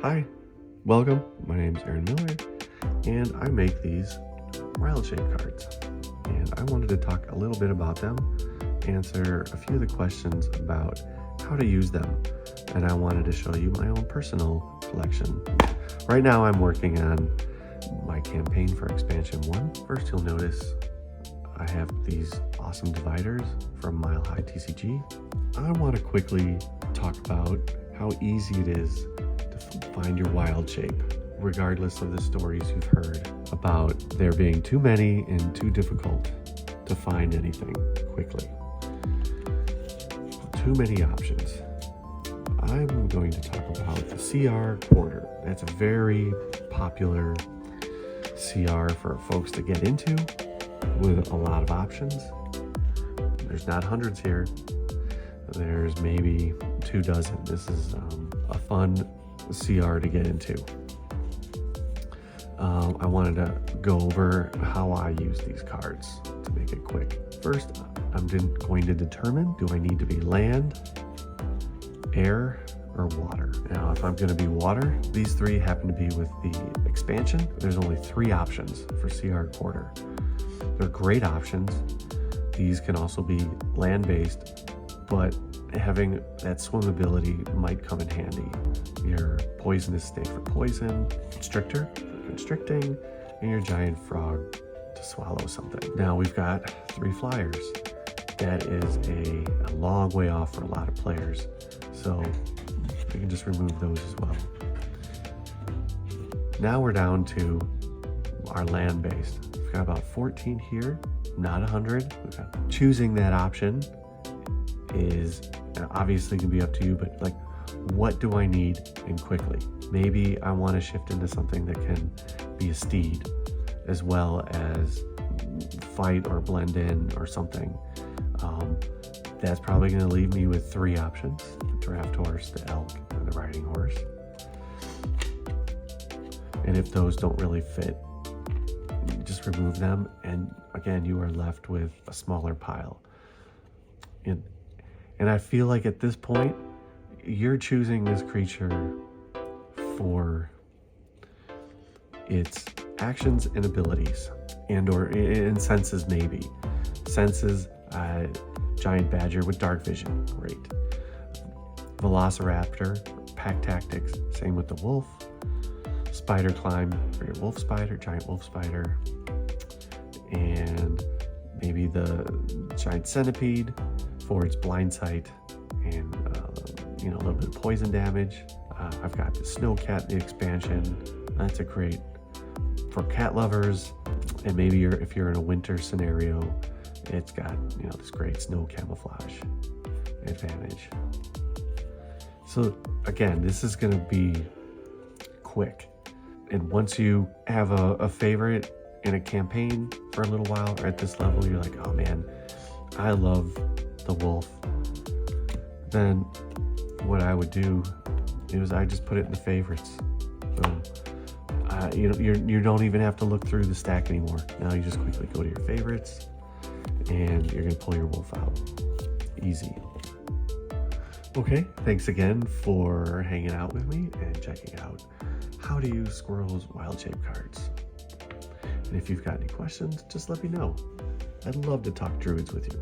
Hi, welcome. My name is Aaron Miller, and I make these wild shape cards. And I wanted to talk a little bit about them, answer a few of the questions about how to use them, and I wanted to show you my own personal collection. Right now I'm working on my campaign for expansion 1. First, you'll notice I have these awesome dividers from Mile High TCG. I want to quickly talk about how easy it is to find your wild shape, regardless of the stories you've heard about there being too many and too difficult to find anything quickly. Too many options. I'm going to talk about the CR quarter. That's a very popular CR for folks to get into with a lot of options. There's not hundreds here. There's maybe 24. This is a fun CR to get into. I wanted to go over how I use these cards to make it quick. First, I'm going to determine, do I need to be land, air, or water? Now, if I'm going to be water, these three happen to be with the expansion. There's only 3 options for CR quarter. They're great options. These can also be land-based, but having that swimmability might come in handy. Your poisonous snake for poison, constrictor for constricting, and your giant frog to swallow something. Now we've got 3 flyers. That is a long way off for a lot of players, so we can just remove those as well. Now we're down to our land-based. We've got about 14 here, not 100. Choosing that option is obviously can be up to you, but like, what do I need and quickly? Maybe I want to shift into something that can be a steed as well as fight or blend in or something. That's probably going to leave me with 3 options: the draft horse, the elk, and the riding horse. And if those don't really fit, just remove them, and again, you are left with a smaller pile. And I feel like at this point, you're choosing this creature for its actions and abilities, or in senses maybe. Senses, giant badger with dark vision, great. Velociraptor, pack tactics, same with the wolf. Spider climb for your wolf spider, giant wolf spider. And maybe the giant centipede for its blind sight and a little bit of poison damage. I've got the snow cat in the expansion. That's a great for cat lovers, and maybe if you're in a winter scenario, it's got this great snow camouflage advantage. So again, this is going to be quick, and once you have a favorite in a campaign for a little while, or at this level, you're like, oh man, I love the wolf. Then what I would do is I just put it in the favorites. Boom. You don't even have to look through the stack anymore. Now you just quickly go to your favorites, and you're gonna pull your wolf out. Easy. Okay, thanks again for hanging out with me and checking out how to use Skwirl's wild shape cards. And if you've got any questions, just let me know. I'd love to talk druids with you.